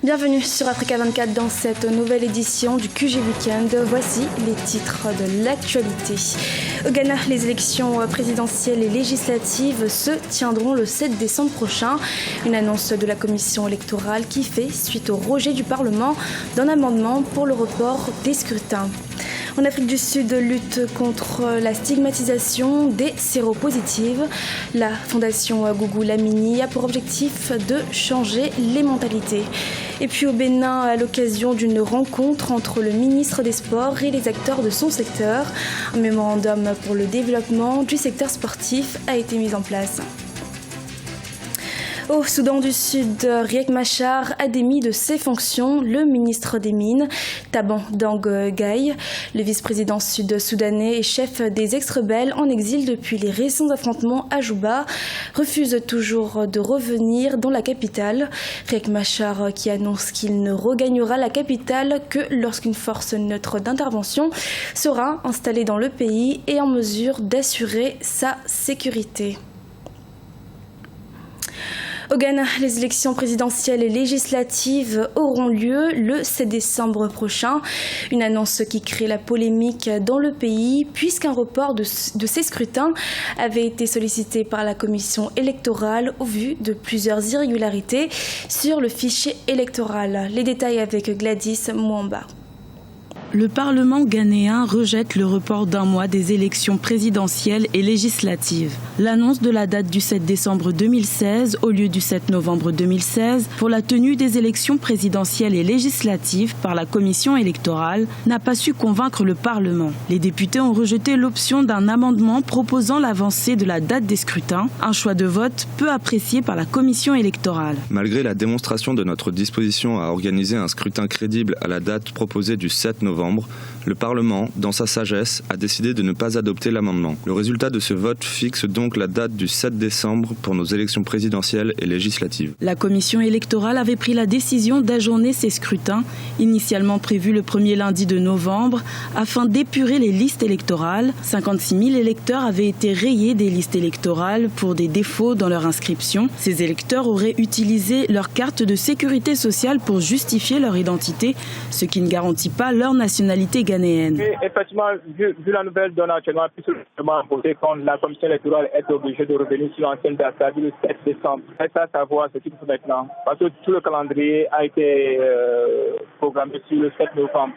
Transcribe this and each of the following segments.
Bienvenue sur Africa 24 dans cette nouvelle édition du QG Weekend. Voici les titres de l'actualité. Au Ghana, les élections présidentielles et législatives se tiendront le 7 décembre prochain. Une annonce de la commission électorale qui fait suite au rejet du Parlement d'un amendement pour le report des scrutins. En Afrique du Sud, lutte contre la stigmatisation des séropositives. La fondation Gougou Lamini a pour objectif de changer les mentalités. Et puis au Bénin, à l'occasion d'une rencontre entre le ministre des Sports et les acteurs de son secteur, un mémorandum pour le développement du secteur sportif a été mis en place. Au Soudan du Sud, Riek Machar a démis de ses fonctions le ministre des Mines, Taban Dang Gai. Le vice-président sud-soudanais et chef des ex-rebelles en exil depuis les récents affrontements à Juba refuse toujours de revenir dans la capitale. Riek Machar qui annonce qu'il ne regagnera la capitale que lorsqu'une force neutre d'intervention sera installée dans le pays et en mesure d'assurer sa sécurité. Au Ghana, les élections présidentielles et législatives auront lieu le 7 décembre prochain. Une annonce qui crée la polémique dans le pays puisqu'un report de ces scrutins avait été sollicité par la commission électorale au vu de plusieurs irrégularités sur le fichier électoral. Les détails avec Gladys Mwamba. Le Parlement ghanéen rejette le report d'un mois des élections présidentielles et législatives. L'annonce de la date du 7 décembre 2016 au lieu du 7 novembre 2016 pour la tenue des élections présidentielles et législatives par la commission électorale n'a pas su convaincre le Parlement. Les députés ont rejeté l'option d'un amendement proposant l'avancée de la date des scrutins, un choix de vote peu apprécié par la commission électorale. Malgré la démonstration de notre disposition à organiser un scrutin crédible à la date proposée du 7 novembre, le Parlement, dans sa sagesse, a décidé de ne pas adopter l'amendement. Le résultat de ce vote fixe donc la date du 7 décembre pour nos élections présidentielles et législatives. La commission électorale avait pris la décision d'ajourner ces scrutins, initialement prévus le premier lundi de novembre, afin d'épurer les listes électorales. 56 000 électeurs avaient été rayés des listes électorales pour des défauts dans leur inscription. Ces électeurs auraient utilisé leur carte de sécurité sociale pour justifier leur identité, ce qui ne garantit pas leur nationalité ghanéenne. Et effectivement, vu la nouvelle donne actuellement, puisque quand la commission électorale est obligée de revenir sur l'ancienne date, c'est-à-dire le 7 décembre. Reste à savoir ce qu'il faut maintenant, parce que tout le calendrier a été programmé sur le 7 novembre.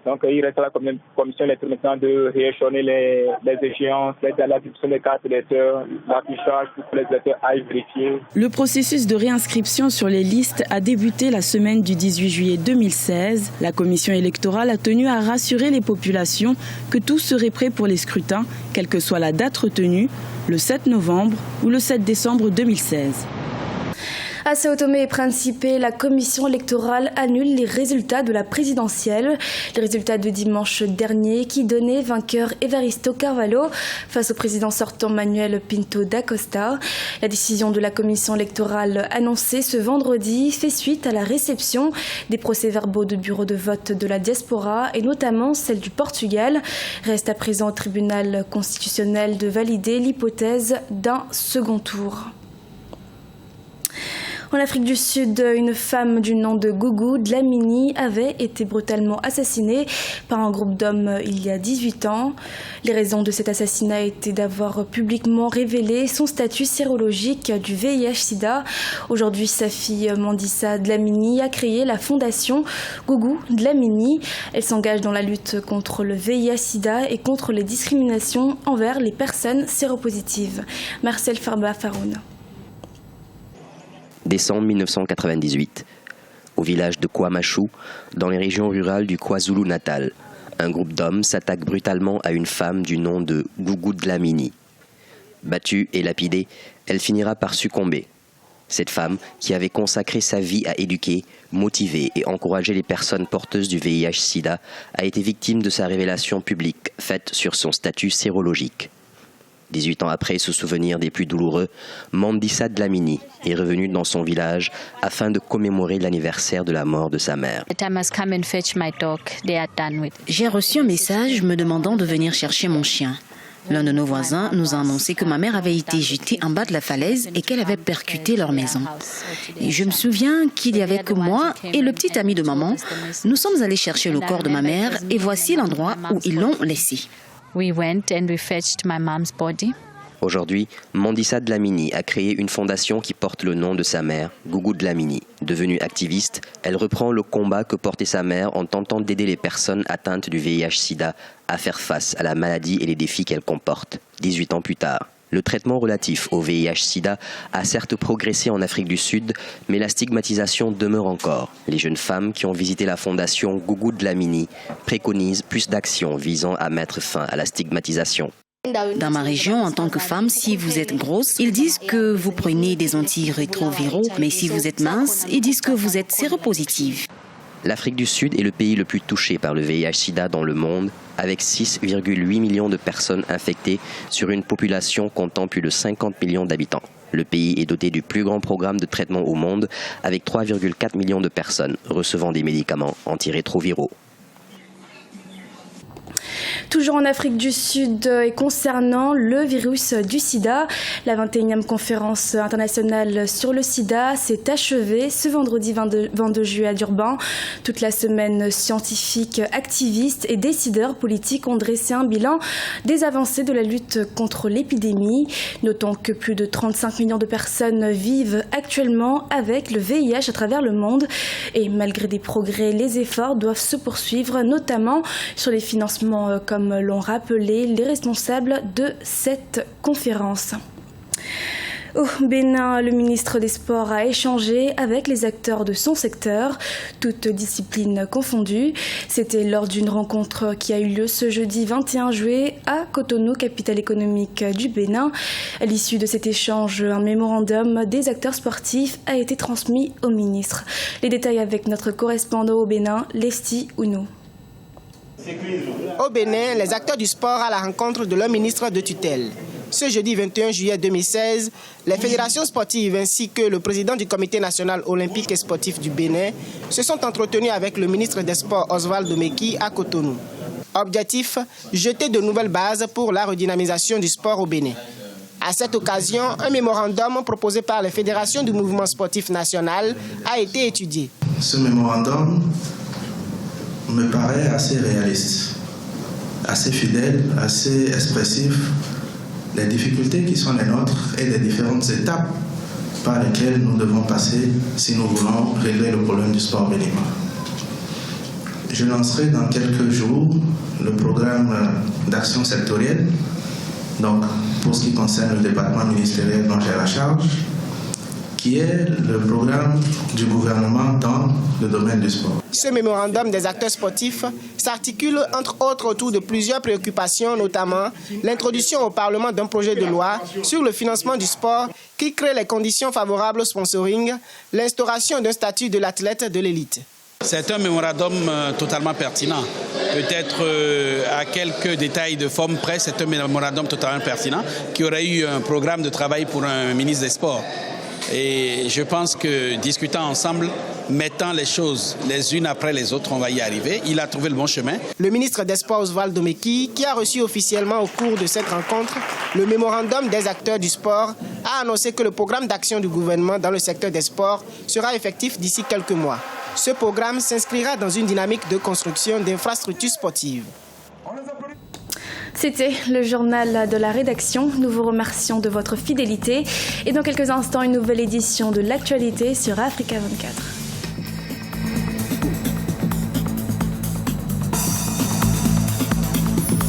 Donc il reste à la commission électorale maintenant de rééchelonner les échéances, la distribution des cartes électeurs, l'affichage pour que les électeurs aillent vérifier. Le processus de réinscription sur les listes a débuté la semaine du 18 juillet 2016. La commission électorale a tenu à rassurer les populations que tout serait prêt pour les scrutins, quelle que soit la date retenue, le 7 novembre ou le 7 décembre 2016. À Sao Tomé et Principe, la commission électorale annule les résultats de la présidentielle. Les résultats de dimanche dernier qui donnaient vainqueur Evaristo Carvalho face au président sortant Manuel Pinto da Costa. La décision de la commission électorale annoncée ce vendredi fait suite à la réception des procès-verbaux de bureaux de vote de la diaspora et notamment celle du Portugal. Reste à présent au tribunal constitutionnel de valider l'hypothèse d'un second tour. En Afrique du Sud, une femme du nom de Gougou Dlamini avait été brutalement assassinée par un groupe d'hommes il y a 18 ans. Les raisons de cet assassinat étaient d'avoir publiquement révélé son statut sérologique du VIH-Sida. Aujourd'hui, sa fille Mandissa Dlamini a créé la fondation Gougou Dlamini. Elle s'engage dans la lutte contre le VIH-Sida et contre les discriminations envers les personnes séropositives. Marcel Farba Faroun. Décembre 1998, au village de Kwamachou, dans les régions rurales du KwaZulu-Natal, un groupe d'hommes s'attaque brutalement à une femme du nom de Gougou Dlamini. Battue et lapidée, elle finira par succomber. Cette femme, qui avait consacré sa vie à éduquer, motiver et encourager les personnes porteuses du VIH-Sida, a été victime de sa révélation publique faite sur son statut sérologique. 18 ans après ce souvenir des plus douloureux, Mandissa Dlamini est revenue dans son village afin de commémorer l'anniversaire de la mort de sa mère. J'ai reçu un message me demandant de venir chercher mon chien. L'un de nos voisins nous a annoncé que ma mère avait été jetée en bas de la falaise et qu'elle avait percuté leur maison. Et je me souviens qu'il n'y avait que moi et le petit ami de maman. Nous sommes allés chercher le corps de ma mère et voici l'endroit où ils l'ont laissé. Aujourd'hui, Mandissa Dlamini a créé une fondation qui porte le nom de sa mère, Gougou Dlamini. Devenue activiste, elle reprend le combat que portait sa mère en tentant d'aider les personnes atteintes du VIH-Sida à faire face à la maladie et les défis qu'elle comporte. 18 ans plus tard, le traitement relatif au VIH-Sida a certes progressé en Afrique du Sud, mais la stigmatisation demeure encore. Les jeunes femmes qui ont visité la fondation Gougou Dlamini préconisent plus d'actions visant à mettre fin à la stigmatisation. Dans ma région, en tant que femme, si vous êtes grosse, ils disent que vous prenez des antirétroviraux, mais si vous êtes mince, ils disent que vous êtes séropositive. L'Afrique du Sud est le pays le plus touché par le VIH-Sida dans le monde, avec 6,8 millions de personnes infectées sur une population comptant plus de 50 millions d'habitants. Le pays est doté du plus grand programme de traitement au monde, avec 3,4 millions de personnes recevant des médicaments antirétroviraux. Toujours en Afrique du Sud et concernant le virus du sida, la 21e conférence internationale sur le sida s'est achevée ce vendredi 22 juillet à Durban. Toute la semaine, scientifiques, activistes et décideurs politiques ont dressé un bilan des avancées de la lutte contre l'épidémie. Notons que plus de 35 millions de personnes vivent actuellement avec le VIH à travers le monde. Et malgré des progrès, les efforts doivent se poursuivre, notamment sur les financements comme l'ont rappelé les responsables de cette conférence. Au Bénin, le ministre des Sports a échangé avec les acteurs de son secteur, toutes disciplines confondues. C'était lors d'une rencontre qui a eu lieu ce jeudi 21 juillet à Cotonou, capitale économique du Bénin. À l'issue de cet échange, un mémorandum des acteurs sportifs a été transmis au ministre. Les détails avec notre correspondant au Bénin, Lesti Ounou. Au Bénin, les acteurs du sport à la rencontre de leur ministre de tutelle. Ce jeudi 21 juillet 2016, les fédérations sportives ainsi que le président du Comité national olympique et sportif du Bénin se sont entretenus avec le ministre des Sports Oswald Domeki à Cotonou. Objectif, jeter de nouvelles bases pour la redynamisation du sport au Bénin. À cette occasion, un mémorandum proposé par les fédérations du mouvement sportif national a été étudié. Ce mémorandum me paraît assez réaliste, assez fidèle, assez expressif des difficultés qui sont les nôtres et des différentes étapes par lesquelles nous devons passer si nous voulons régler le problème du sport béninois. Je lancerai dans quelques jours le programme d'action sectorielle, donc pour ce qui concerne le département ministériel dont j'ai la charge, qui est le programme du gouvernement dans le domaine du sport. Ce mémorandum des acteurs sportifs s'articule entre autres autour de plusieurs préoccupations, notamment l'introduction au Parlement d'un projet de loi sur le financement du sport qui crée les conditions favorables au sponsoring, l'instauration d'un statut de l'athlète de l'élite. C'est un mémorandum totalement pertinent. Peut-être à quelques détails de forme près, c'est un mémorandum totalement pertinent qui aurait eu un programme de travail pour un ministre des Sports. Et je pense que discutant ensemble, mettant les choses les unes après les autres, on va y arriver. Il a trouvé le bon chemin. Le ministre des Sports Oswald Domeki, qui a reçu officiellement au cours de cette rencontre le mémorandum des acteurs du sport, a annoncé que le programme d'action du gouvernement dans le secteur des sports sera effectif d'ici quelques mois. Ce programme s'inscrira dans une dynamique de construction d'infrastructures sportives. C'était le journal de la rédaction. Nous vous remercions de votre fidélité. Et dans quelques instants, une nouvelle édition de l'actualité sur Africa 24.